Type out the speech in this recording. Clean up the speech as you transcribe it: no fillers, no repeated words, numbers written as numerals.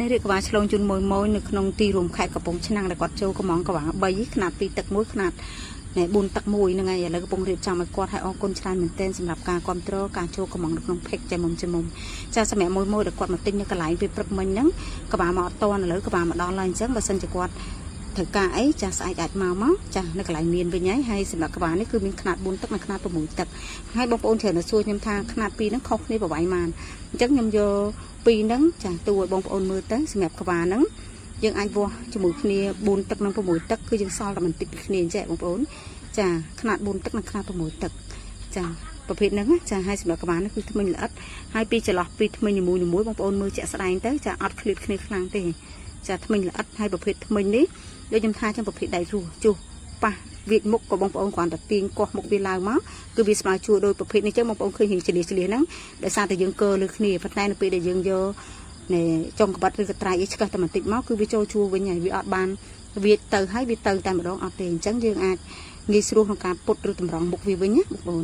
នេះរៀបក្បាលឆ្លងជូនមួយនៅក្នុងទីរួមខេត្តកំពង់ឆ្នាំងដែលគាត់ចូលកំងក្បាល3ຂະຫນាត2ទឹក1ຂະຫນាត4ទឹក1ហ្នឹងហើយឥឡូវកំពុងរៀបចំឲ្យគាត់ឲ្យអរគុណច្រើនមែនទែនសម្រាប់ការគ្រប់គ្រងការចូលកំងនៅក្នុងផេកចាំមុំចាសម្រាប់មួយដែលគាត់មកទិញនៅកន្លែងពេលព្រឹកមិញហ្នឹងក្បាលមកអត់តឥឡូវក្បាលមកដល់ហើយអញ្ចឹងបើសិនជាគាត់ត្រូវការអីចាស្អែកអាចមកចានៅកន្លែងមានវិញហើយសម្រាប់ក្បាលនេះគឺមានຂະຫນាត4ទឹកនិងຂະຫນាត6ទឹកហើយបងប្អូនច្រើនសួរខ្ញុំថាຂະຫນាត2ហ្នឹងខុសគ្នាប្រហែលម៉ានអញ្ចឹងខ្ញុំយក2ហ្នឹងចាទូឲ្យបងប្អូនមើលទៅសម្រាប់ក្បាលហ្នឹងយើងអាចវាស់ជាមួយគ្នា4ទឹកនិង6ទឹកគឺយើងសល់តែបន្តិចពីគ្នាអញ្ចឹងបងប្អូនចាຂະຫນាត4ទឹកនិងຂະຫນាត6ទឹកចាប្រភេទហ្នឹងចាហើយសម្រាប់ក្បាលនេះគឺធ្មេញល្អិតហើយពីចន្លោះពីធ្មេញនីមួយបងប្អូនមើលជាក់ស្ដែងទៅចាអត់ឃ្លាតគ្នាខ្លាំងទេចាធ្មេញល្អិតហើយប្រភេទធ្មេញនេះដូចខ្ញុំថាចឹងប្រភេទដៃរស់ជុះប៉ះវាចមុខក៏បងប្អូនគ្រាន់តែទាញកោះមុខវាឡើងមកគឺវាស្មើជួរដោយប្រភេទនេះចឹងបងប្អូនឃើញជាលៀសហ្នឹងដោយសារតែយើងកើលើគ្នាប៉ុន្តែនៅពេលដែលយើងយកចុងក្បាត់ឬកត្រៃឆ្កឹះតែបន្តិចមកគឺវាចូលជួរវិញហើយវាអត់បានវាទៅហើយវាទៅតែម្ដងអត់ទេអញ្ចឹងយើងអាចងាយស្រួលក្នុងការពុតឬតម្រង់មុខវាវិញណាបងប្អូន